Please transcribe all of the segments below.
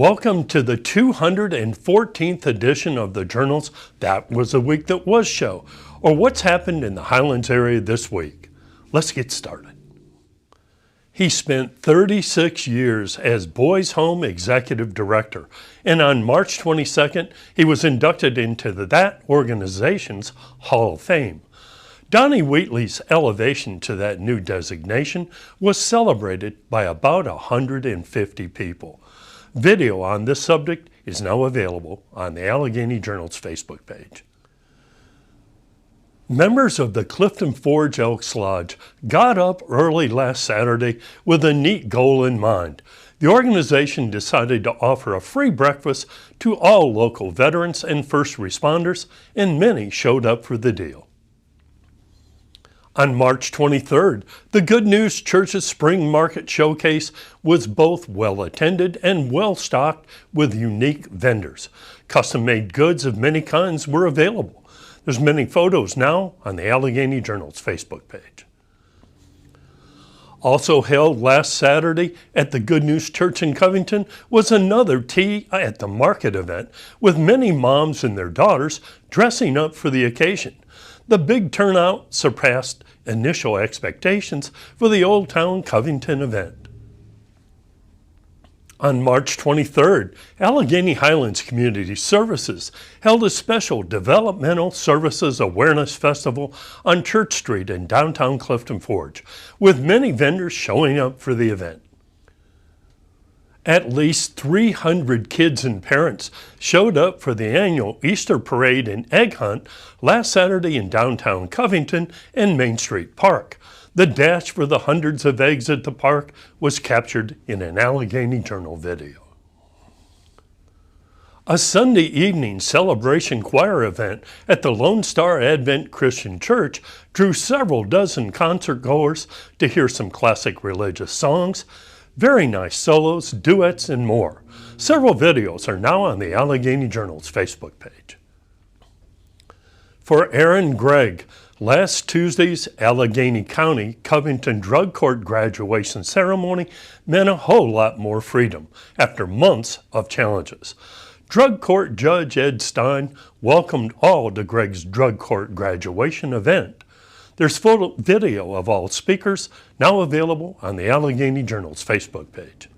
Welcome to the 214th edition of the Journal's That Was a Week That Was show, or what's happened in the Highlands area this week. Let's get started. He spent 36 years as Boys Home Executive Director, and on March 22nd, he was inducted into that organization's Hall of Fame. Donnie Wheatley's elevation to that new designation was celebrated by about 150 people. Video on this subject is now available on the Allegheny Journal's Facebook page. Members of the Clifton Forge Elks Lodge got up early last Saturday with a neat goal in mind. The organization decided to offer a free breakfast to all local veterans and first responders, and many showed up for the deal. On March 23rd, the Good News Church's Spring Market Showcase was both well-attended and well-stocked with unique vendors. Custom-made goods of many kinds were available. There's many photos now on the Allegheny Journal's Facebook page. Also held last Saturday at the Good News Church in Covington was another Tea at the Market event with many moms and their daughters dressing up for the occasion. The big turnout surpassed initial expectations for the Old Town Covington event. On March 23rd, Allegheny Highlands Community Services held a special Developmental Services Awareness Festival on Church Street in downtown Clifton Forge, with many vendors showing up for the event. At least 300 kids and parents showed up for the annual Easter Parade and Egg Hunt last Saturday in downtown Covington and Main Street Park. The dash for the hundreds of eggs at the park was captured in an Allegheny Journal video. A Sunday evening celebration choir event at the Lone Star Advent Christian Church drew several dozen concert goers to hear some classic religious songs, very nice solos, duets, and more. Several videos are now on the Allegheny Journal's Facebook page. For Aaron Gregg, last Tuesday's Allegheny County Covington Drug Court graduation ceremony meant a whole lot more freedom after months of challenges. Drug Court Judge Ed Stein welcomed all to Gregg's Drug Court graduation event. There's video of all speakers now available on the Allegheny Journal's Facebook page.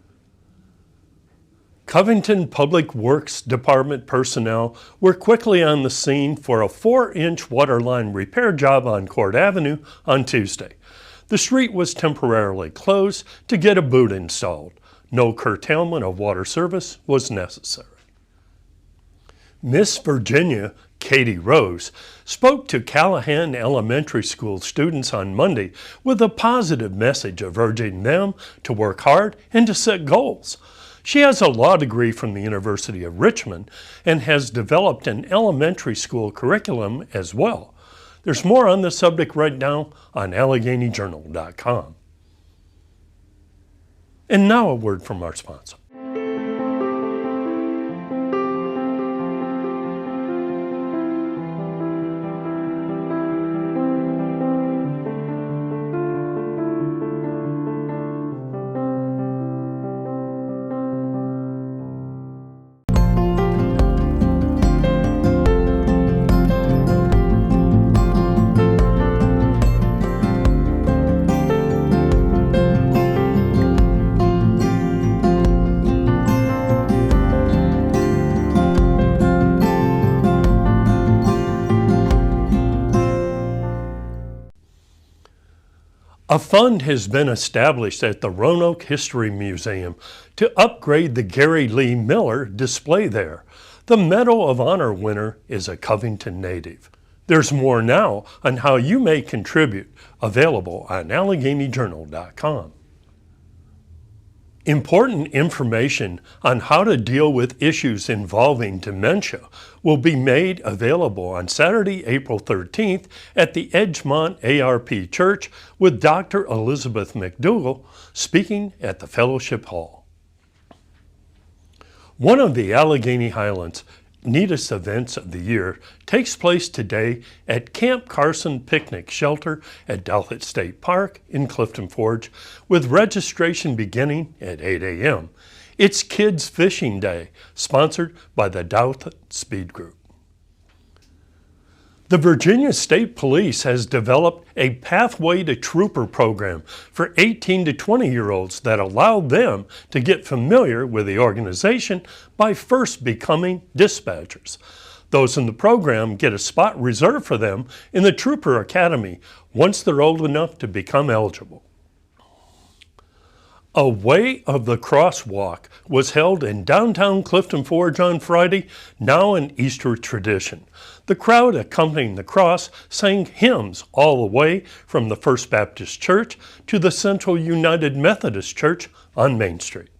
Covington Public Works Department personnel were quickly on the scene for a 4-inch water line repair job on Court Avenue on Tuesday. The street was temporarily closed to get a boot installed. No curtailment of water service was necessary. Miss Virginia Katie Rose spoke to Callahan Elementary School students on Monday with a positive message of urging them to work hard and to set goals. She has a law degree from the University of Richmond and has developed an elementary school curriculum as well. There's more on this subject right now on AlleghenyJournal.com. And now a word from our sponsor. A fund has been established at the Roanoke History Museum to upgrade the Gary Lee Miller display there. The Medal of Honor winner is a Covington native. There's more now on how you may contribute, available on AlleghenyJournal.com. Important information on how to deal with issues involving dementia will be made available on Saturday, April 13th at the Edgemont ARP Church with Dr. Elizabeth McDougall speaking at the Fellowship Hall. One of the Allegheny Highlands' neatest events of the year takes place today at Camp Carson Picnic Shelter at Delhit State Park in Clifton Forge, with registration beginning at 8 a.m. It's Kids Fishing Day, sponsored by the Dothan Speed Group. The Virginia State Police has developed a Pathway to Trooper program for 18 to 20-year-olds that allow them to get familiar with the organization by first becoming dispatchers. Those in the program get a spot reserved for them in the Trooper Academy once they're old enough to become eligible. A Way of the Cross walk was held in downtown Clifton Forge on Friday, now an Easter tradition. The crowd accompanying the cross sang hymns all the way from the First Baptist Church to the Central United Methodist Church on Main Street.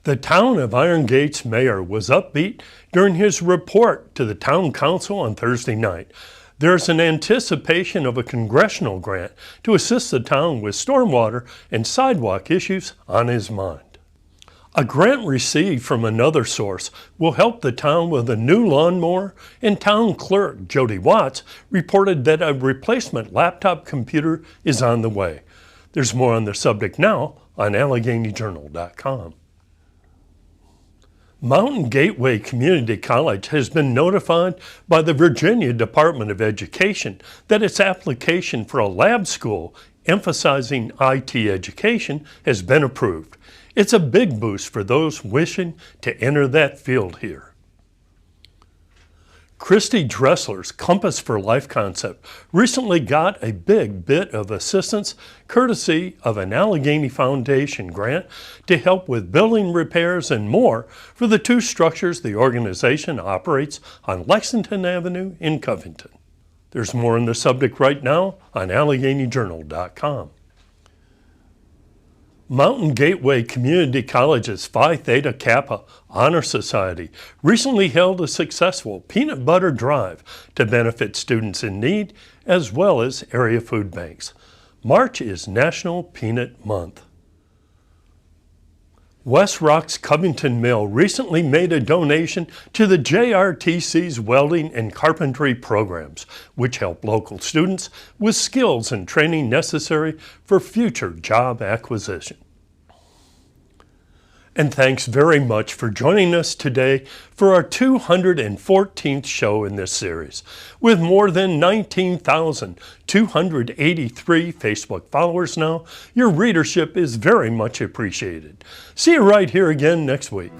The town of Iron Gates mayor was upbeat during his report to the town council on Thursday night. There's an anticipation of a congressional grant to assist the town with stormwater and sidewalk issues on his mind. A grant received from another source will help the town with a new lawnmower, and town clerk Jody Watts reported that a replacement laptop computer is on the way. There's more on the subject now on AlleghenyJournal.com. Mountain Gateway Community College has been notified by the Virginia Department of Education that its application for a lab school emphasizing IT education has been approved. It's a big boost for those wishing to enter that field here. Christy Dressler's Compass for Life concept recently got a big bit of assistance courtesy of an Allegheny Foundation grant to help with building repairs and more for the two structures the organization operates on Lexington Avenue in Covington. There's more on the subject right now on AlleghenyJournal.com. Mountain Gateway Community College's Phi Theta Kappa Honor Society recently held a successful peanut butter drive to benefit students in need as well as area food banks. March is National Peanut Month. West Rock's Covington Mill recently made a donation to the JRTC's welding and carpentry programs, which help local students with skills and training necessary for future job acquisition. And thanks very much for joining us today for our 214th show in this series. With more than 19,283 Facebook followers now, your readership is very much appreciated. See you right here again next week.